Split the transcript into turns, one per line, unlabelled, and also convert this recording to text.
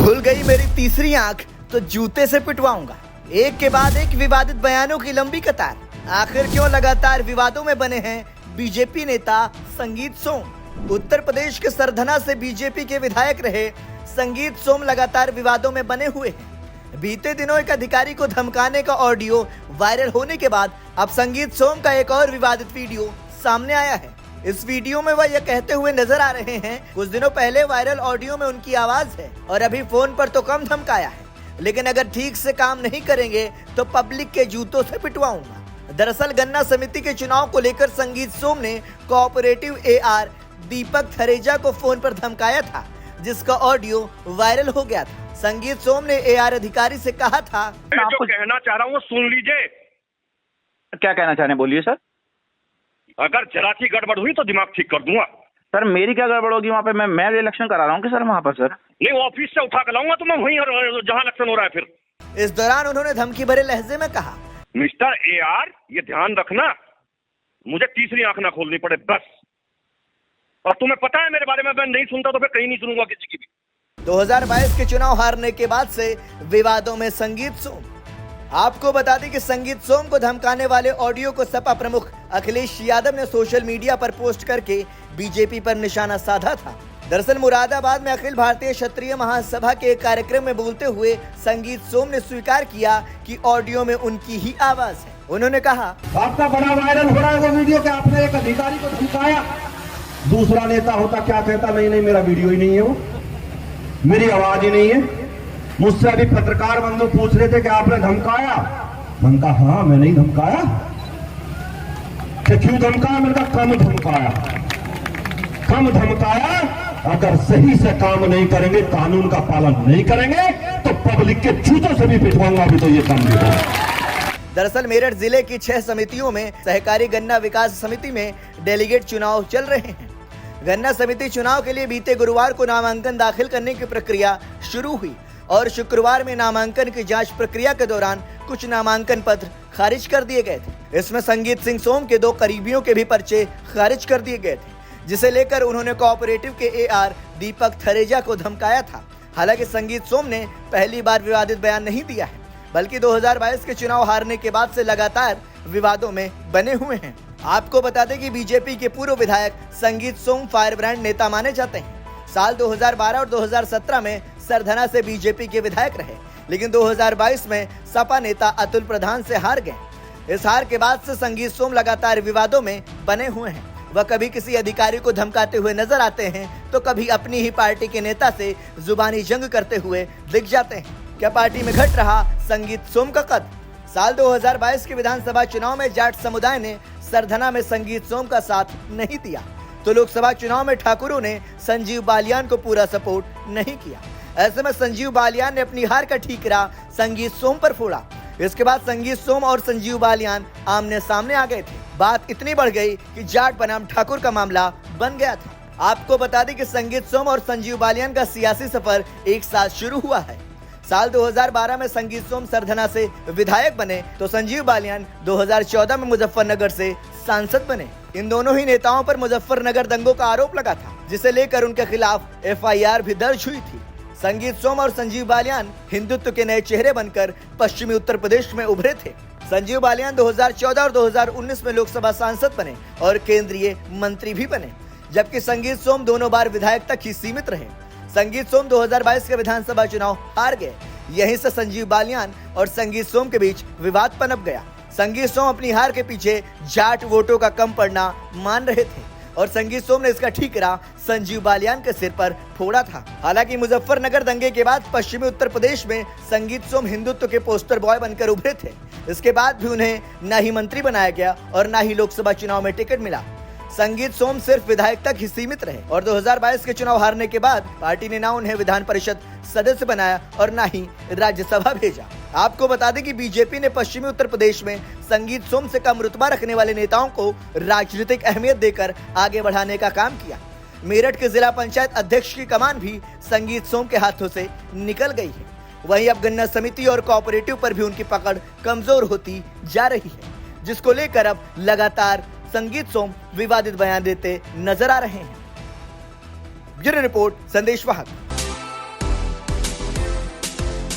खुल गई मेरी तीसरी आंख तो जूते से पिटवाऊंगा। एक के बाद एक विवादित बयानों की लंबी कतार। आखिर क्यों लगातार विवादों में बने हैं बीजेपी नेता संगीत सोम। उत्तर प्रदेश के सरधना से बीजेपी के विधायक रहे संगीत सोम लगातार विवादों में बने हुए हैं। बीते दिनों एक अधिकारी को धमकाने का ऑडियो वायरल होने के बाद अब संगीत सोम का एक और विवादित वीडियो सामने आया है। इस वीडियो में वह यह कहते हुए नजर आ रहे हैं, कुछ दिनों पहले वायरल ऑडियो में उनकी आवाज है और अभी फोन पर तो कम धमकाया है, लेकिन अगर ठीक से काम नहीं करेंगे तो पब्लिक के जूतों से पिटवाऊंगा। दरअसल गन्ना समिति के चुनाव को लेकर संगीत सोम ने कोऑपरेटिव एआर दीपक थरेजा को फोन पर धमकाया था, जिसका ऑडियो वायरल हो गया था। संगीत सोम ने एआर अधिकारी से कहा था,
मैं जो कहना चाह रहा हूँ सुन लीजिए।
क्या कहना चाह रहे हैं, बोलिए सर।
अगर जरा सी गड़बड़ हुई तो दिमाग ठीक कर दूंगा।
सर मेरी क्या गड़बड़ होगी वहाँ पे? मैं इलेक्शन करा रहा हूँ कि सर वहाँ पर सर?
नहीं, ऑफिस से उठा कर लाऊंगा तो मैं वहीं जहाँ इलेक्शन हो रहा है। फिर
इस दौरान उन्होंने धमकी भरे लहजे में कहा,
मिस्टर एआर, ये ध्यान रखना मुझे तीसरी आंख ना खोलनी पड़े बस। और तुम्हें पता है मेरे बारे में, मैं नहीं सुनता तो फिर कहीं नहीं सुनूंगा किसी की भी।
2022 के चुनाव हारने के बाद से विवादों में संगीत सोम। आपको बता दें कि संगीत सोम को धमकाने वाले ऑडियो को सपा प्रमुख अखिलेश यादव ने सोशल मीडिया पर पोस्ट करके बीजेपी पर निशाना साधा था। दरअसल मुरादाबाद में अखिल भारतीय क्षत्रिय महासभा के एक कार्यक्रम में बोलते हुए संगीत सोम ने स्वीकार किया कि ऑडियो में उनकी ही आवाज है। उन्होंने कहा,
आपका बड़ा वायरल हो रहा है वो वीडियो कि आपने एक अधिकारी को धमकाया। दूसरा नेता होता क्या कहता, नहीं मेरा वीडियो ही नहीं है, वो मेरी आवाज ही नहीं है। मुझसे अभी पत्रकार बंधु पूछ रहे थे कि आपने धमकाया। मैंने कहा हाँ, मैंने ही धमकाया। क्यों धमकाया? मैंने कहा कम धमकाया। अगर सही से काम नहीं करेंगे, कानून का पालन नहीं करेंगे तो पब्लिक के जूतों से भी पिटवाऊंगा। अभी तो ये काम नहीं होगा।
दरअसल मेरठ जिले की 6 समितियों में सहकारी गन्ना विकास समिति में डेलीगेट चुनाव चल रहे हैं। गन्ना समिति चुनाव के लिए बीते गुरुवार को नामांकन दाखिल करने की प्रक्रिया शुरू हुई और शुक्रवार में नामांकन की जांच प्रक्रिया के दौरान कुछ नामांकन पत्र खारिज कर दिए गए थे। इसमें संगीत सिंह सोम के 2 करीबियों के भी पर्चे खारिज कर दिए गए थे, जिसे लेकर उन्होंने कोऑपरेटिव के एआर दीपक थरेजा को धमकाया था। हालांकि संगीत सोम ने पहली बार विवादित बयान नहीं दिया है, बल्कि 2022 के चुनाव हारने के बाद से लगातार विवादों में बने हुए हैं। आपको बता दें कि बीजेपी के पूर्व विधायक संगीत सोम फायर ब्रांड नेता माने जाते हैं। साल 2012 और 2017 में सरधना से बीजेपी के विधायक रहे, लेकिन 2022 में सपा नेता अतुल प्रधान से हार गए। इस हार के बाद से संगीत सोम लगातार विवादों में बने हुए हैं। वह कभी किसी अधिकारी को धमकाते हुए नजर आते हैं तो कभी अपनी ही पार्टी के नेता से जुबानी जंग करते हुए दिख जाते हैं। क्या पार्टी में घट रहा संगीत सोम का कद? साल 2022 के विधानसभा चुनाव में जाट समुदाय ने सरधना में संगीत सोम का साथ नहीं दिया, तो लोकसभा चुनाव में ठाकुरों ने संजीव बालियान को पूरा सपोर्ट नहीं किया। ऐसे में संजीव बालियान ने अपनी हार का ठीकरा संगीत सोम पर फोड़ा। इसके बाद संगीत सोम और संजीव बालियान आमने सामने आ गए थे। बात इतनी बढ़ गई कि जाट बनाम ठाकुर का मामला बन गया था। आपको बता दें कि संगीत सोम और संजीव बालियान का सियासी सफर एक साथ शुरू हुआ है। साल 2012 में संगीत सोम सरधना से विधायक बने तो संजीव बालियान 2014 में मुजफ्फरनगर से सांसद बने। इन दोनों ही नेताओं पर मुजफ्फरनगर दंगों का आरोप लगा था, जिसे लेकर उनके खिलाफ एफआईआर भी दर्ज हुई थी। संगीत सोम और संजीव बालियान हिंदुत्व के नए चेहरे बनकर पश्चिमी उत्तर प्रदेश में उभरे थे। संजीव बालियान 2014 और 2019 में लोकसभा सांसद बने और केंद्रीय मंत्री भी बने, जबकि संगीत सोम दोनों बार विधायक तक ही सीमित रहे। संगीत सोम 2022 के विधानसभा चुनाव हार गए। यहीं से संजीव बालियान और संगीत सोम के बीच विवाद पनप गया। संगीत सोम अपनी हार के पीछे जाट वोटों का कम पड़ना मान रहे थे और संगीत सोम ने इसका ठीकरा संजीव बालियान के सिर पर फोड़ा था। हालांकि मुजफ्फरनगर दंगे के बाद पश्चिमी उत्तर प्रदेश में संगीत सोम हिंदुत्व के पोस्टर बॉय बनकर उभरे थे। इसके बाद भी उन्हें न ही मंत्री बनाया गया और न ही लोकसभा चुनाव में टिकट मिला। संगीत सोम सिर्फ विधायक तक ही सीमित रहे और 2022 के चुनाव हारने के बाद पार्टी ने न उन्हें विधान परिषद सदस्य बनाया और न ही राज्यसभा भेजा। आपको बता दें कि बीजेपी ने पश्चिमी उत्तर प्रदेश में संगीत सोम से कम रुतबा रखने वाले नेताओं को राजनीतिक अहमियत देकर आगे बढ़ाने का काम किया। मेरठ के जिला पंचायत अध्यक्ष की कमान भी संगीत सोम के हाथों से निकल गई है। वहीं अब गन्ना समिति और कोऑपरेटिव पर भी उनकी पकड़ कमजोर होती जा रही है, जिसको लेकर अब लगातार संगीत सोम विवादित बयान देते नजर आ रहे हैं। ब्यूरो रिपोर्ट, संदेश वाहक।